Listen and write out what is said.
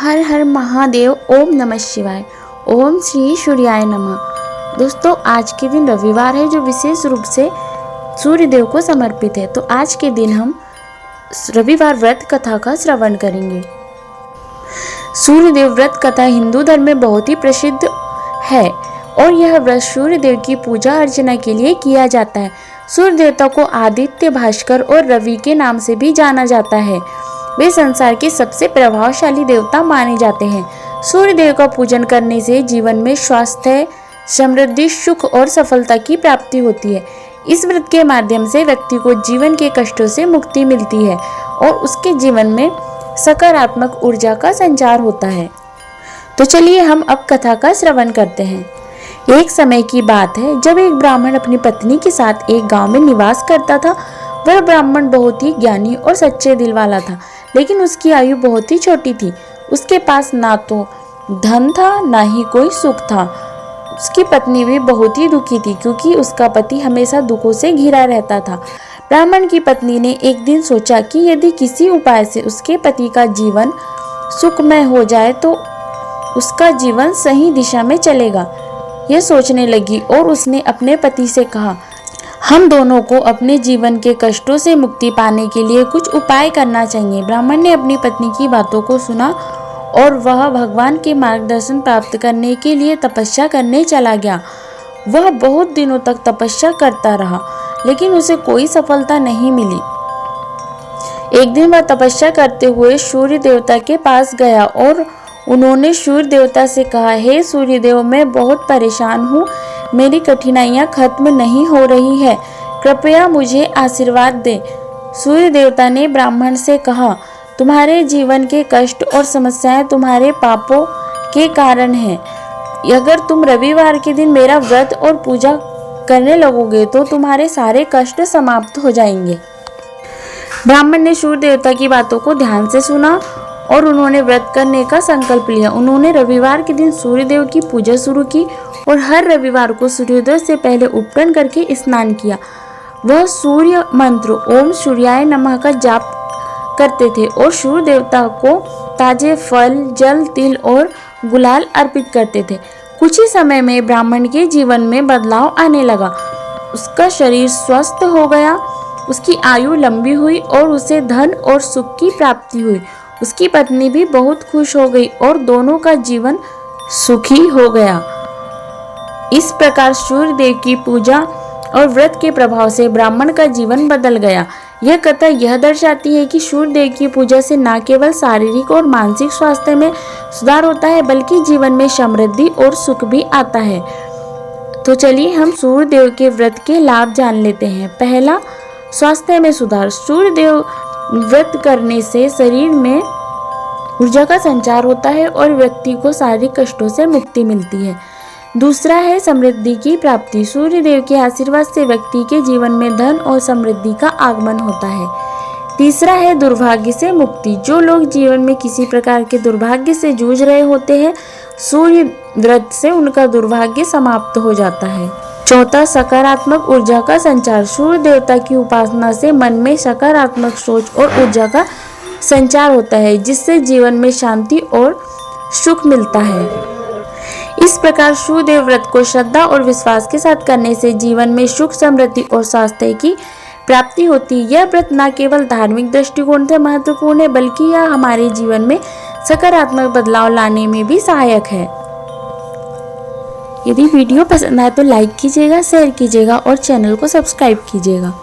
हर हर महादेव। ओम नमः शिवाय। ओम श्री सूर्याय नमः। दोस्तों, आज के दिन रविवार है जो विशेष रूप से सूर्य देव को समर्पित है। तो आज के दिन हम रविवार व्रत कथा का श्रवण करेंगे। सूर्य देव व्रत कथा हिंदू धर्म में बहुत ही प्रसिद्ध है और यह व्रत सूर्य देव की पूजा अर्चना के लिए किया जाता है। सूर्य देवता को आदित्य, भास्कर और रवि के नाम से भी जाना जाता है। वे संसार के सबसे प्रभावशाली देवता माने जाते हैं। सूर्य देव का पूजन करने से जीवन में स्वास्थ्य, समृद्धि, सुख और सफलता की प्राप्ति होती है। इस व्रत के माध्यम से व्यक्ति को जीवन के कष्टों से मुक्ति मिलती है और उसके जीवन में सकारात्मक ऊर्जा का संचार होता है। तो चलिए हम अब कथा का श्रवण करते हैं। एक समय की बात है जब एक ब्राह्मण अपनी पत्नी के साथ एक गांव में निवास करता था। वह ब्राह्मण बहुत ही ज्ञानी और सच्चे दिल वाला था, लेकिन उसकी आयु बहुत ही छोटी थी। उसके पास ना तो धन था, ना ही कोई सुख था। उसकी पत्नी भी बहुत ही दुखी थी क्योंकि उसका पति हमेशा दुखों से घिरा रहता था। ब्राह्मण की पत्नी ने एक दिन सोचा कि यदि किसी उपाय से उसके पति का जीवन सुखमय हो जाए तो उसका जीवन सही दिशा में चलेगा। यह सोचने लगी और उसने अपने पति से कहा, हम दोनों को अपने जीवन के कष्टों से मुक्ति पाने के लिए कुछ उपाय करना चाहिए। ब्राह्मण ने अपनी पत्नी की बातों को सुना और वह भगवान के मार्गदर्शन प्राप्त करने के लिए तपस्या करने चला गया। वह बहुत दिनों तक तपस्या करता रहा, लेकिन उसे कोई सफलता नहीं मिली। एक दिन वह तपस्या करते हुए सूर्य देवता के पास गया और उन्होंने सूर्य देवता से कहा, हे सूर्य देव, मैं बहुत परेशान हूँ। मेरी कठिनाइयाँ खत्म नहीं हो रही है, कृपया मुझे आशीर्वाद दे। सूर्य देवता ने ब्राह्मण से कहा, तुम्हारे जीवन के कष्ट और समस्याएं तुम्हारे पापों के कारण हैं। अगर तुम रविवार के दिन मेरा व्रत और पूजा करने लगोगे तो तुम्हारे सारे कष्ट समाप्त हो जाएंगे। ब्राह्मण ने सूर्य देवता की बातों को ध्यान से सुना और उन्होंने व्रत करने का संकल्प लिया। उन्होंने रविवार के दिन सूर्य देव की पूजा शुरू की और हर रविवार को सूर्योदय से पहले उपटन करके स्नान किया। वह सूर्य मंत्र ओम सूर्याय नमः का जाप करते थे और सूर्य देवता को ताजे फल, जल, तिल और गुलाल अर्पित करते थे। कुछ ही समय में ब्राह्मण के जीवन में बदलाव आने लगा। उसका शरीर स्वस्थ हो गया, उसकी आयु लंबी हुई और उसे धन और सुख की प्राप्ति हुई। उसकी पत्नी भी बहुत खुश हो गई और दोनों का जीवन सुखी हो गया। इस प्रकार सूर्य देव की पूजा और व्रत के प्रभाव से ब्राह्मण का जीवन बदल गया। यह कथा यह दर्शाती है कि सूर्य देव की पूजा से न केवल शारीरिक और मानसिक स्वास्थ्य में सुधार होता है, बल्कि जीवन में समृद्धि और सुख भी आता है। तो चलिए हम सूर्य देव के व्रत के लाभ जान लेते हैं। पहला, स्वास्थ्य में सुधार। सूर्य देव व्रत करने से शरीर में ऊर्जा का संचार होता है और व्यक्ति को शारीरिक कष्टों से मुक्ति मिलती है। दूसरा है समृद्धि की प्राप्ति। सूर्य देव के आशीर्वाद से व्यक्ति के जीवन में धन और समृद्धि का आगमन होता है। तीसरा है दुर्भाग्य से मुक्ति। जो लोग जीवन में किसी प्रकार के दुर्भाग्य से जूझ रहे होते हैं, सूर्य व्रत से उनका दुर्भाग्य समाप्त हो जाता है। चौथा, सकारात्मक ऊर्जा का संचार। सूर्य देवता की उपासना से मन में सकारात्मक सोच और ऊर्जा का संचार होता है, जिससे जीवन में शांति और सुख मिलता है। इस प्रकार सूर्य देव व्रत को श्रद्धा और विश्वास के साथ करने से जीवन में सुख, समृद्धि और स्वास्थ्य की प्राप्ति होती है। यह व्रत न केवल धार्मिक दृष्टिकोण से महत्वपूर्ण है, बल्कि यह हमारे जीवन में सकारात्मक बदलाव लाने में भी सहायक है। यदि वीडियो पसंद आए तो लाइक कीजिएगा, शेयर कीजिएगा और चैनल को सब्सक्राइब कीजिएगा।